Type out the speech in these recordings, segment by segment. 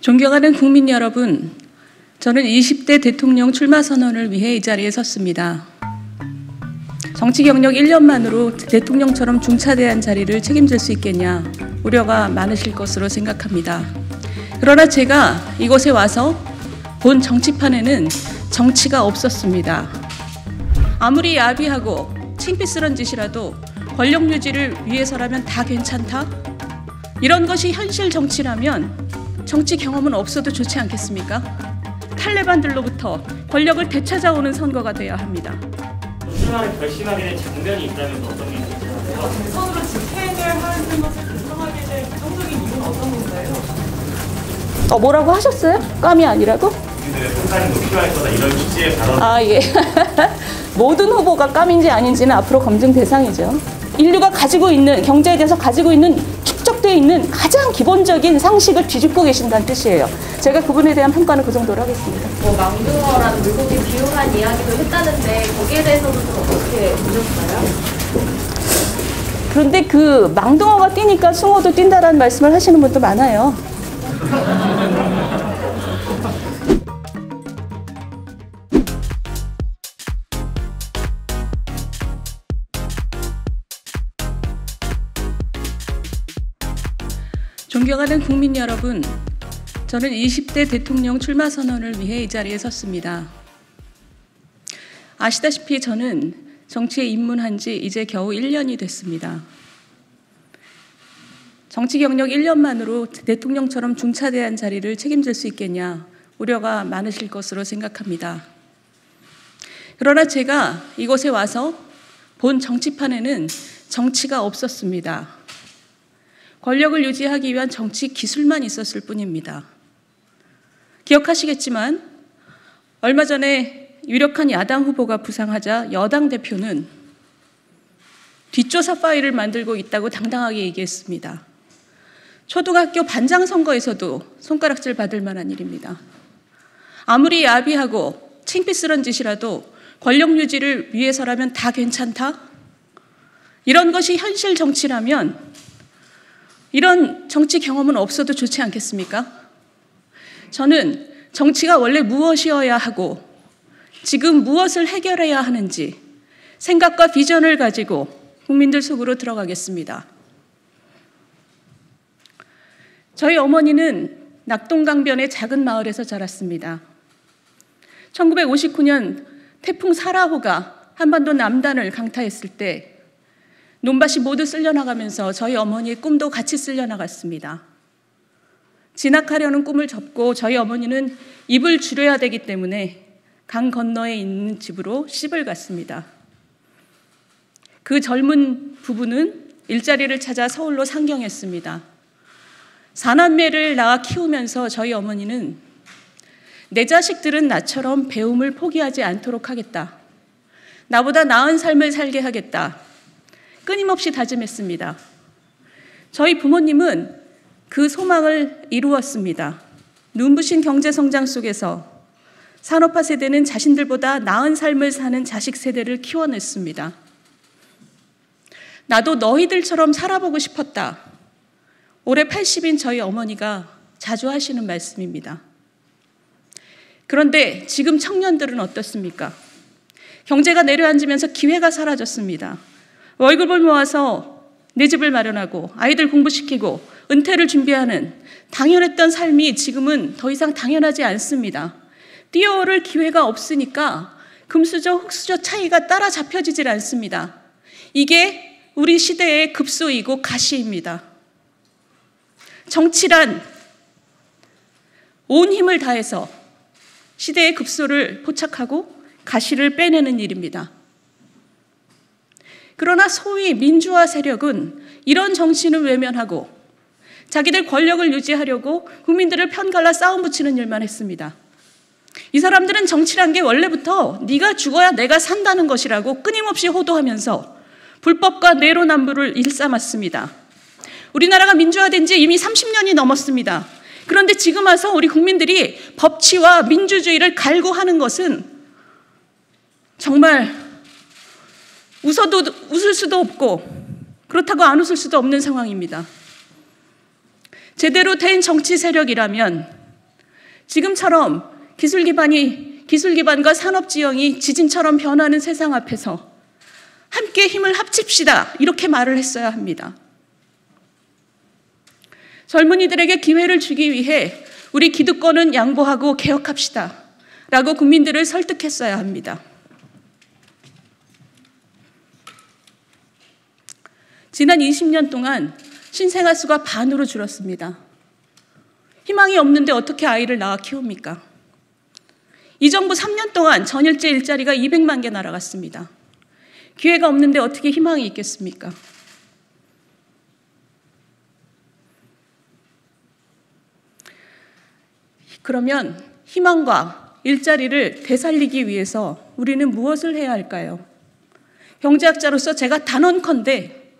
존경하는 국민 여러분, 저는 20대 대통령 출마 선언을 위해 이 자리에 섰습니다. 정치 경력 1년만으로 대통령처럼 중차대한 자리를 책임질 수 있겠냐 우려가 많으실 것으로 생각합니다. 그러나 제가 이곳에 와서 본 정치판에는 정치가 없었습니다. 아무리 야비하고 창피스런 짓이라도 권력 유지를 위해서라면 다 괜찮다? 이런 것이 현실 정치라면 정치 경험은 없어도 좋지 않겠습니까? 탈레반들로부터 권력을 되찾아오는 선거가 돼야 합니다. 출마를 결심하게 된 장면이 있다면 어떤 게 있을까요? 대선으로 직행을 하는 것을 결정하게 된 구체적인 이유는 어떤 건가요? 뭐라고 하셨어요? 깜이 아니라고? 국민들의 평가는 필요할 거다 이런 취지의 발언. 예. 모든 후보가 깜인지 아닌지는 앞으로 검증 대상이죠. 인류가 가지고 있는 경제에 대해서 가지고 있는 축적되어 있는 가장 기본적인 상식을 뒤집고 계신다는 뜻이에요. 제가 그분에 대한 평가는 그 정도로 하겠습니다. 망둥어라는 물고기 비용한 이야기도 했다는데 거기에 대해서는 좀 어떻게 보셨어요? 그런데 그 망둥어가 뛰니까 숭어도 뛴다라는 말씀을 하시는 분도 많아요. 존경하는 국민 여러분, 저는 20대 대통령 출마 선언을 위해 이 자리에 섰습니다. 아시다시피 저는 정치에 입문한 지 이제 겨우 1년이 됐습니다. 정치 경력 1년만으로 대통령처럼 중차대한 자리를 책임질 수 있겠냐 우려가 많으실 것으로 생각합니다. 그러나 제가 이곳에 와서 본 정치판에는 정치가 없었습니다. 권력을 유지하기 위한 정치 기술만 있었을 뿐입니다. 기억하시겠지만 얼마 전에 유력한 야당 후보가 부상하자 여당 대표는 뒷조사 파일을 만들고 있다고 당당하게 얘기했습니다. 초등학교 반장 선거에서도 손가락질 받을 만한 일입니다. 아무리 야비하고 창피스런 짓이라도 권력 유지를 위해서라면 다 괜찮다? 이런 것이 현실 정치라면 이런 정치 경험은 없어도 좋지 않겠습니까? 저는 정치가 원래 무엇이어야 하고 지금 무엇을 해결해야 하는지 생각과 비전을 가지고 국민들 속으로 들어가겠습니다. 저희 어머니는 낙동강변의 작은 마을에서 자랐습니다. 1959년 태풍 사라호가 한반도 남단을 강타했을 때 논밭이 모두 쓸려나가면서 저희 어머니의 꿈도 같이 쓸려나갔습니다. 진학하려는 꿈을 접고 저희 어머니는 입을 줄여야 되기 때문에 강 건너에 있는 집으로 시집을 갔습니다. 그 젊은 부부는 일자리를 찾아 서울로 상경했습니다. 4남매를 낳아 키우면서 저희 어머니는 내 자식들은 나처럼 배움을 포기하지 않도록 하겠다. 나보다 나은 삶을 살게 하겠다. 끊임없이 다짐했습니다. 저희 부모님은 그 소망을 이루었습니다. 눈부신 경제성장 속에서 산업화 세대는 자신들보다 나은 삶을 사는 자식 세대를 키워냈습니다. 나도 너희들처럼 살아보고 싶었다. 올해 80인 저희 어머니가 자주 하시는 말씀입니다. 그런데 지금 청년들은 어떻습니까? 경제가 내려앉으면서 기회가 사라졌습니다. 월급을 모아서 내 집을 마련하고 아이들 공부시키고 은퇴를 준비하는 당연했던 삶이 지금은 더 이상 당연하지 않습니다. 뛰어오를 기회가 없으니까 금수저, 흑수저 차이가 따라잡혀지질 않습니다. 이게 우리 시대의 급소이고 가시입니다. 정치란 온 힘을 다해서 시대의 급소를 포착하고 가시를 빼내는 일입니다. 그러나 소위 민주화 세력은 이런 정치는 외면하고 자기들 권력을 유지하려고 국민들을 편갈라 싸움 붙이는 일만 했습니다. 이 사람들은 정치란 게 원래부터 네가 죽어야 내가 산다는 것이라고 끊임없이 호도하면서 불법과 내로남불을 일삼았습니다. 우리나라가 민주화된 지 이미 30년이 넘었습니다. 그런데 지금 와서 우리 국민들이 법치와 민주주의를 갈구하는 것은 정말 웃을 수도 없고 그렇다고 안 웃을 수도 없는 상황입니다. 제대로 된 정치 세력이라면 지금처럼 기술 기반과 산업 지형이 지진처럼 변하는 세상 앞에서 함께 힘을 합칩시다. 이렇게 말을 했어야 합니다. 젊은이들에게 기회를 주기 위해 우리 기득권은 양보하고 개혁합시다. 라고 국민들을 설득했어야 합니다. 지난 20년 동안 신생아 수가 반으로 줄었습니다. 희망이 없는데 어떻게 아이를 낳아 키웁니까? 이 정부 3년 동안 전일제 일자리가 200만 개 날아갔습니다. 기회가 없는데 어떻게 희망이 있겠습니까? 그러면 희망과 일자리를 되살리기 위해서 우리는 무엇을 해야 할까요? 경제학자로서 제가 단언컨대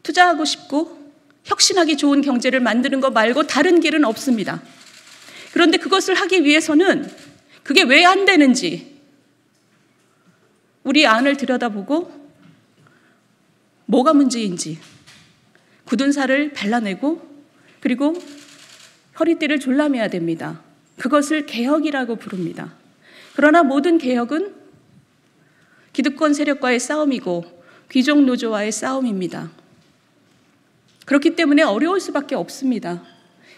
투자하고 싶고 혁신하기 좋은 경제를 만드는 것 말고 다른 길은 없습니다. 그런데 그것을 하기 위해서는 그게 왜 안 되는지 우리 안을 들여다보고 뭐가 문제인지 굳은 살을 발라내고 그리고 허리띠를 졸라매야 됩니다. 그것을 개혁이라고 부릅니다. 그러나 모든 개혁은 기득권 세력과의 싸움이고 귀족 노조와의 싸움입니다. 그렇기 때문에 어려울 수밖에 없습니다.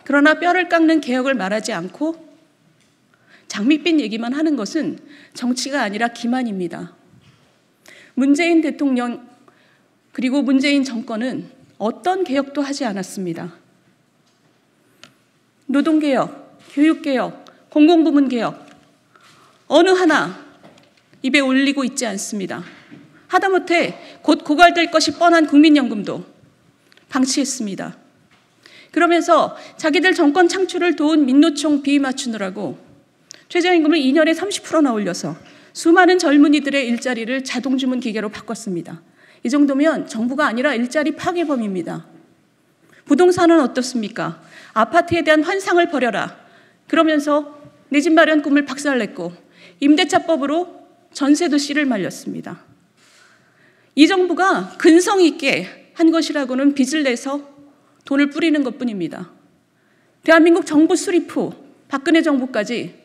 그러나 뼈를 깎는 개혁을 말하지 않고 장밋빛 얘기만 하는 것은 정치가 아니라 기만입니다. 문재인 대통령 그리고 문재인 정권은 어떤 개혁도 하지 않았습니다. 노동개혁, 교육개혁, 공공부문 개혁 어느 하나 입에 올리고 있지 않습니다. 하다못해 곧 고갈될 것이 뻔한 국민연금도 방치했습니다. 그러면서 자기들 정권 창출을 도운 민노총 비위 맞추느라고 최저임금을 2년에 30%나 올려서 수많은 젊은이들의 일자리를 자동주문 기계로 바꿨습니다. 이 정도면 정부가 아니라 일자리 파괴범입니다. 부동산은 어떻습니까? 아파트에 대한 환상을 버려라. 그러면서 내 집 마련 꿈을 박살냈고 임대차법으로 전세도 씨를 말렸습니다. 이 정부가 근성 있게 한 것이라고는 빚을 내서 돈을 뿌리는 것뿐입니다. 대한민국 정부 수립 후 박근혜 정부까지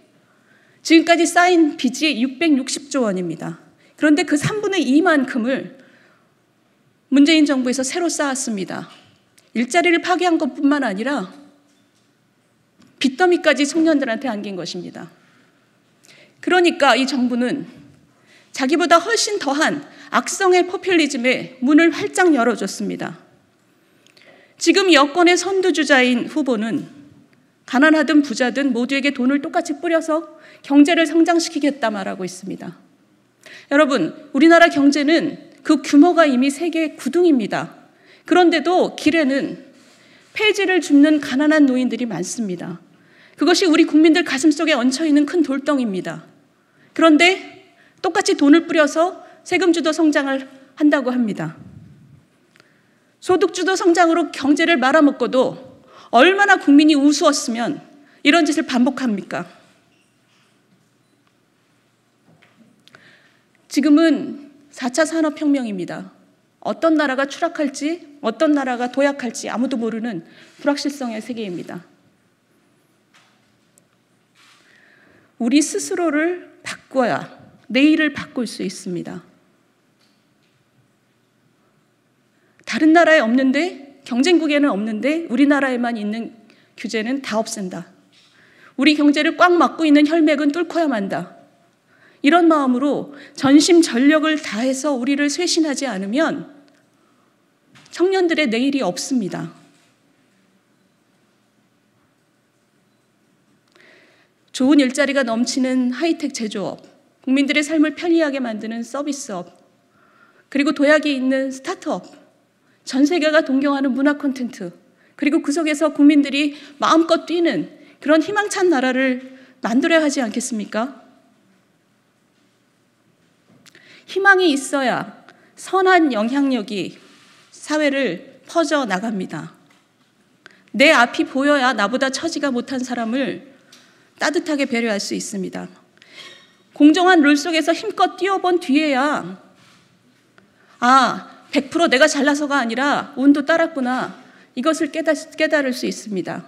지금까지 쌓인 빚이 660조 원입니다. 그런데 그 3분의 2만큼을 문재인 정부에서 새로 쌓았습니다. 일자리를 파괴한 것뿐만 아니라 빚더미까지 청년들한테 안긴 것입니다. 그러니까 이 정부는 자기보다 훨씬 더한 악성의 포퓰리즘에 문을 활짝 열어줬습니다. 지금 여권의 선두주자인 후보는 가난하든 부자든 모두에게 돈을 똑같이 뿌려서 경제를 성장시키겠다 말하고 있습니다. 여러분, 우리나라 경제는 그 규모가 이미 세계 9등입니다. 그런데도 길에는 폐지를 줍는 가난한 노인들이 많습니다. 그것이 우리 국민들 가슴속에 얹혀있는 큰 돌덩이입니다. 그런데 똑같이 돈을 뿌려서 세금주도 성장을 한다고 합니다. 소득주도 성장으로 경제를 말아먹고도 얼마나 국민이 우스웠으면 이런 짓을 반복합니까? 지금은 4차 산업혁명입니다. 어떤 나라가 추락할지, 어떤 나라가 도약할지 아무도 모르는 불확실성의 세계입니다. 우리 스스로를 바꿔야 내일을 바꿀 수 있습니다. 다른 나라에 없는데, 경쟁국에는 없는데 우리나라에만 있는 규제는 다 없앤다. 우리 경제를 꽉 막고 있는 혈맥은 뚫고야 만다. 이런 마음으로 전심전력을 다해서 우리를 쇄신하지 않으면 청년들의 내일이 없습니다. 좋은 일자리가 넘치는 하이텍 제조업, 국민들의 삶을 편리하게 만드는 서비스업, 그리고 도약이 있는 스타트업, 전 세계가 동경하는 문화 콘텐츠, 그리고 그 속에서 국민들이 마음껏 뛰는 그런 희망찬 나라를 만들어야 하지 않겠습니까? 희망이 있어야 선한 영향력이 사회를 퍼져나갑니다. 내 앞이 보여야 나보다 처지가 못한 사람을 따뜻하게 배려할 수 있습니다. 공정한 룰 속에서 힘껏 뛰어본 뒤에야 100% 내가 잘나서가 아니라 운도 따랐구나, 이것을 깨달을 수 있습니다.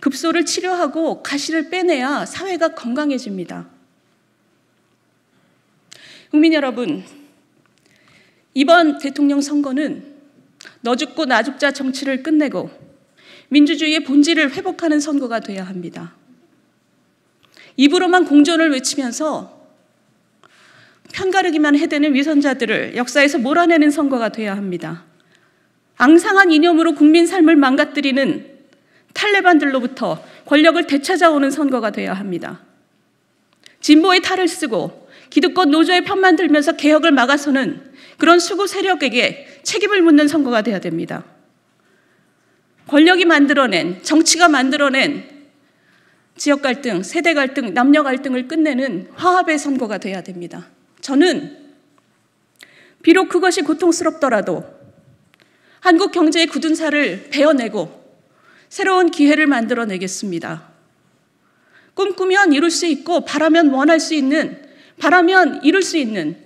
급소를 치료하고 가시를 빼내야 사회가 건강해집니다. 국민 여러분, 이번 대통령 선거는 너 죽고 나 죽자 정치를 끝내고 민주주의의 본질을 회복하는 선거가 돼야 합니다. 입으로만 공존을 외치면서 편가르기만 해대는 위선자들을 역사에서 몰아내는 선거가 돼야 합니다. 앙상한 이념으로 국민 삶을 망가뜨리는 탈레반들로부터 권력을 되찾아오는 선거가 돼야 합니다. 진보의 탈을 쓰고 기득권 노조의 편만 들면서 개혁을 막아서는 그런 수구 세력에게 책임을 묻는 선거가 돼야 됩니다. 권력이 만들어낸, 정치가 만들어낸 지역 갈등, 세대 갈등, 남녀 갈등을 끝내는 화합의 선거가 돼야 됩니다. 저는 비록 그것이 고통스럽더라도 한국 경제의 굳은 살을 베어내고 새로운 기회를 만들어내겠습니다. 꿈꾸면 이룰 수 있고 바라면 원할 수 있는, 바라면 이룰 수 있는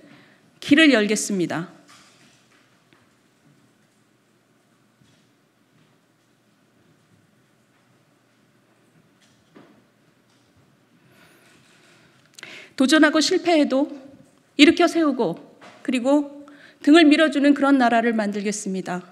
길을 열겠습니다. 도전하고 실패해도 일으켜 세우고 그리고 등을 밀어주는 그런 나라를 만들겠습니다.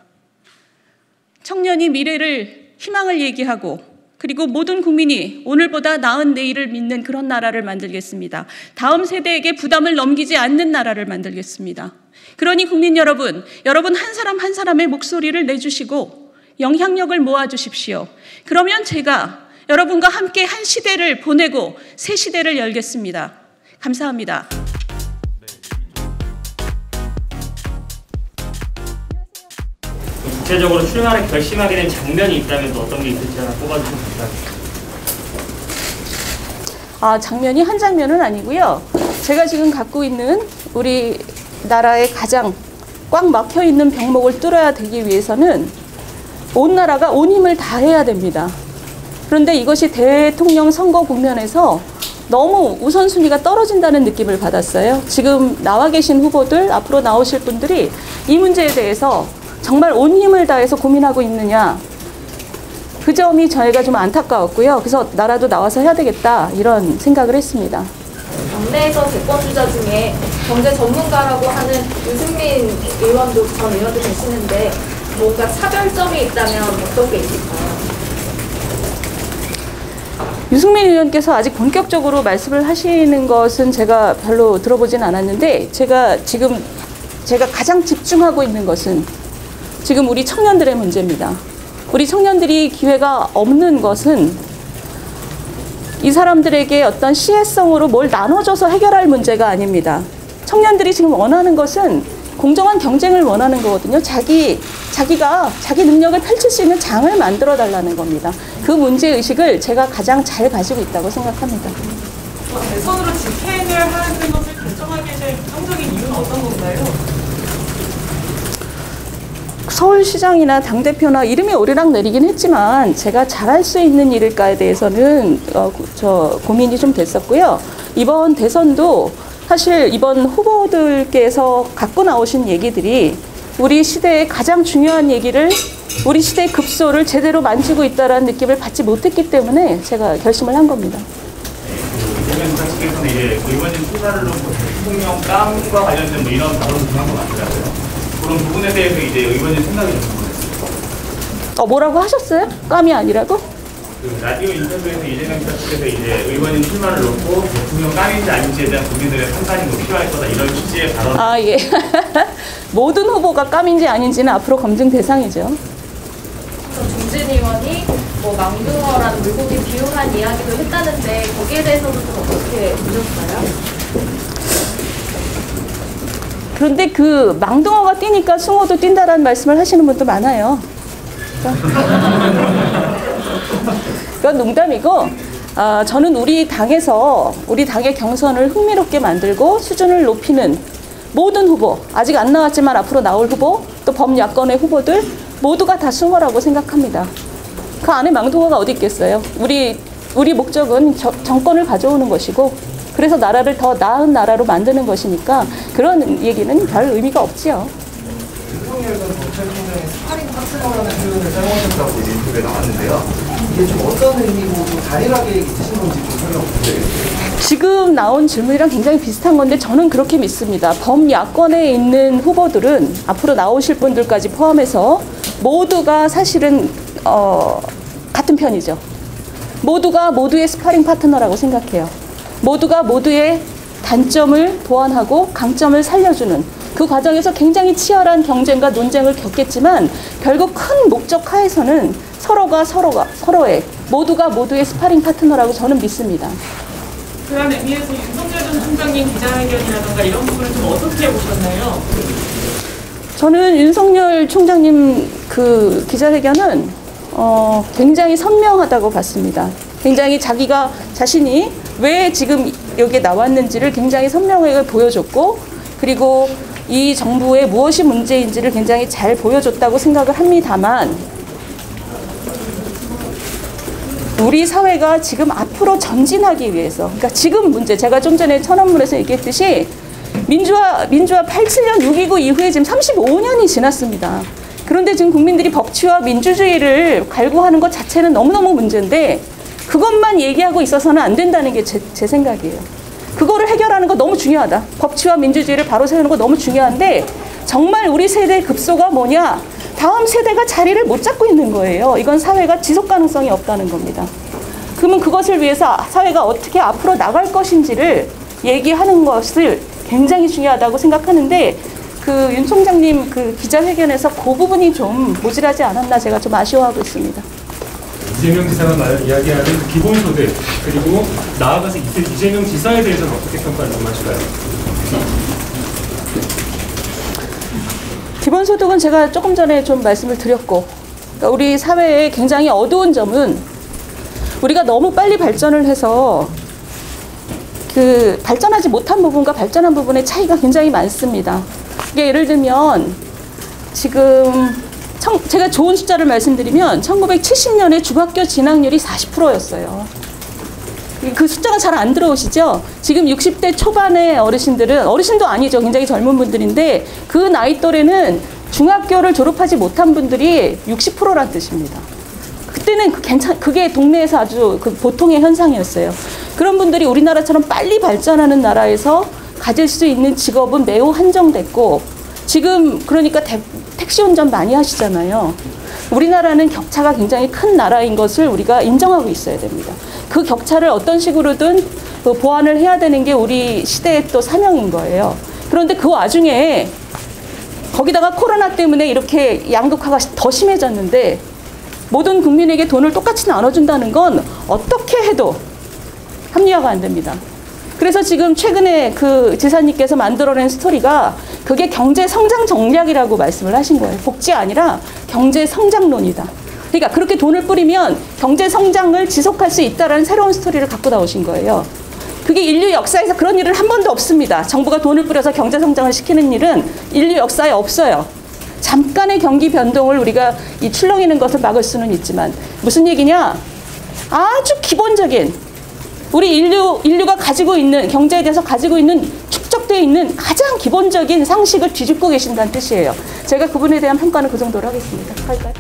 청년이 미래를, 희망을 얘기하고 그리고 모든 국민이 오늘보다 나은 내일을 믿는 그런 나라를 만들겠습니다. 다음 세대에게 부담을 넘기지 않는 나라를 만들겠습니다. 그러니 국민 여러분, 여러분 한 사람 한 사람의 목소리를 내주시고 영향력을 모아주십시오. 그러면 제가 여러분과 함께 한 시대를 보내고 새 시대를 열겠습니다. 감사합니다. 구체적으로 출마를 결심하게 된 장면이 있다면 또 어떤 게 있을지 하나 꼽아주시면 감사합니다. 장면이 한 장면은 아니고요. 제가 지금 갖고 있는 우리나라의 가장 꽉 막혀있는 병목을 뚫어야 되기 위해서는 온 나라가 온 힘을 다해야 됩니다. 그런데 이것이 대통령 선거 국면에서 너무 우선순위가 떨어진다는 느낌을 받았어요. 지금 나와 계신 후보들, 앞으로 나오실 분들이 이 문제에 대해서 정말 온 힘을 다해서 고민하고 있느냐, 그 점이 저희가 좀 안타까웠고요. 그래서 나라도 나와서 해야 되겠다 이런 생각을 했습니다. 당내에서 대권주자 중에 경제 전문가라고 하는 유승민 의원도 전 의원도 계시는데 뭔가 차별점이 있다면 어떤 게 있을까요? 유승민 의원께서 아직 본격적으로 말씀을 하시는 것은 제가 별로 들어보진 않았는데 제가 가장 집중하고 있는 것은 지금 우리 청년들의 문제입니다. 우리 청년들이 기회가 없는 것은 이 사람들에게 어떤 시혜성으로 뭘 나눠줘서 해결할 문제가 아닙니다. 청년들이 지금 원하는 것은 공정한 경쟁을 원하는 거거든요. 자기가 자기 능력을 펼칠 수 있는 장을 만들어 달라는 겁니다. 그 문제의식을 제가 가장 잘 가지고 있다고 생각합니다. 대선으로 직행을 하는 것을 결정하게 된 구성적인 이유는 어떤 건가요? 서울시장이나 당대표나 이름이 오르락내리긴 했지만 제가 잘할 수 있는 일일까에 대해서는 고민이 좀 됐었고요. 이번 대선도 사실 이번 후보들께서 갖고 나오신 얘기들이 우리 시대의 가장 중요한 얘기를, 우리 시대의 급소를 제대로 만지고 있다는 느낌을 받지 못했기 때문에 제가 결심을 한 겁니다. 이재명 지사께서는 이제 의원님 수사를 놓고 대통령 깜과 관련된 이런 발언을 중요한 거 맞더라고요. 그런 부분에 대해서 이제 의원님 생각이 좀 궁금해요. 뭐라고 하셨어요? 깜이 아니라고? 그 라디오 인터뷰에서 이재명 지사께서 이제 의원님 출마를 놓고 대통령 깜인지 아닌지에 대한 국민들의 판단이 더 필요할 거다 이런 취지의 발언. 예. 모든 후보가 깜인지 아닌지는 앞으로 검증 대상이죠. 중진 의원이 망둥어라는 물고기 비유한 이야기도 했다는데 거기에 대해서도 좀 어떻게 보셨어요? 그런데 그 망둥어가 뛰니까 숭어도 뛴다라는 말씀을 하시는 분도 많아요. 그건 농담이고, 저는 우리 당의 경선을 흥미롭게 만들고 수준을 높이는 모든 후보, 아직 안 나왔지만 앞으로 나올 후보, 또 범야권의 후보들 모두가 다 숭어라고 생각합니다. 그 안에 망둥어가 어디 있겠어요? 우리 목적은 정권을 가져오는 것이고, 그래서 나라를 더 나은 나라로 만드는 것이니까 그런 얘기는 별 의미가 없지요. 윤석열 전 검찰총장이 스파링 파트너라는 표현을 사용하셨다고 이제 인터뷰에 나왔는데요. 이게 좀 어떤 의미고 좀 다양하게 있으신 건지 좀 설명 부탁드립니다. 지금 나온 질문이랑 굉장히 비슷한 건데 저는 그렇게 믿습니다. 범야권에 있는 후보들은 앞으로 나오실 분들까지 포함해서 모두가 사실은 같은 편이죠. 모두가 모두의 스파링 파트너라고 생각해요. 모두가 모두의 단점을 보완하고 강점을 살려주는 그 과정에서 굉장히 치열한 경쟁과 논쟁을 겪겠지만 결국 큰 목적 하에서는 서로의 모두가 모두의 스파링 파트너라고 저는 믿습니다. 그런 의미에서 윤석열 전 총장님 기자회견이라든가 이런 부분을 좀 어떻게 보셨나요? 저는 윤석열 총장님 그 기자회견은 굉장히 선명하다고 봤습니다. 굉장히 자신이 왜 지금 여기에 나왔는지를 굉장히 선명하게 보여줬고, 그리고 이 정부의 무엇이 문제인지를 굉장히 잘 보여줬다고 생각을 합니다만, 우리 사회가 지금 앞으로 전진하기 위해서, 그러니까 지금 문제, 제가 좀 전에 천안문에서 얘기했듯이 민주화 87년 6.29 이후에 지금 35년이 지났습니다. 그런데 지금 국민들이 법치와 민주주의를 갈구하는 것 자체는 너무너무 문제인데 그것만 얘기하고 있어서는 안 된다는 게 제 생각이에요. 그거를 해결하는 거 너무 중요하다. 법치와 민주주의를 바로 세우는 거 너무 중요한데 정말 우리 세대의 급소가 뭐냐? 다음 세대가 자리를 못 잡고 있는 거예요. 이건 사회가 지속 가능성이 없다는 겁니다. 그러면 그것을 위해서 사회가 어떻게 앞으로 나갈 것인지를 얘기하는 것을 굉장히 중요하다고 생각하는데 그 윤 총장님 그 기자회견에서 그 부분이 좀 모자라지 않았나 제가 좀 아쉬워하고 있습니다. 이재명 지사가 이야기하는 그 기본소득 그리고 나아가서 이재명 지사에 대해서는 어떻게 평가를 좀 하실까요? 기본소득은 제가 조금 전에 좀 말씀을 드렸고, 그러니까 우리 사회의 굉장히 어두운 점은 우리가 너무 빨리 발전을 해서 그 발전하지 못한 부분과 발전한 부분의 차이가 굉장히 많습니다. 그게 예를 들면 지금 제가 좋은 숫자를 말씀드리면 1970년에 중학교 진학률이 40%였어요. 그 숫자가 잘 안 들어오시죠? 지금 60대 초반의 어르신도 아니죠. 굉장히 젊은 분들인데 그 나이 또래는 중학교를 졸업하지 못한 분들이 60%란 뜻입니다. 그때는 그게 동네에서 아주 그 보통의 현상이었어요. 그런 분들이 우리나라처럼 빨리 발전하는 나라에서 가질 수 있는 직업은 매우 한정됐고, 지금 그러니까 택시 운전 많이 하시잖아요. 우리나라는 격차가 굉장히 큰 나라인 것을 우리가 인정하고 있어야 됩니다. 그 격차를 어떤 식으로든 보완을 해야 되는 게 우리 시대의 또 사명인 거예요. 그런데 그 와중에 거기다가 코로나 때문에 이렇게 양극화가 더 심해졌는데 모든 국민에게 돈을 똑같이 나눠준다는 건 어떻게 해도 합리화가 안 됩니다. 그래서 지금 최근에 그 지사님께서 만들어낸 스토리가 그게 경제 성장 전략이라고 말씀을 하신 거예요. 복지 아니라 경제 성장론이다. 그러니까 그렇게 돈을 뿌리면 경제 성장을 지속할 수 있다라는 새로운 스토리를 갖고 나오신 거예요. 그게 인류 역사에서 그런 일은 한 번도 없습니다. 정부가 돈을 뿌려서 경제 성장을 시키는 일은 인류 역사에 없어요. 잠깐의 경기 변동을 우리가 이 출렁이는 것을 막을 수는 있지만 무슨 얘기냐? 아주 기본적인 우리 인류가 가지고 있는 경제에 대해서 가지고 있는 축적되어 있는 가장 기본적인 상식을 뒤집고 계신다는 뜻이에요. 제가 그분에 대한 평가는 그 정도로 하겠습니다. 할까요?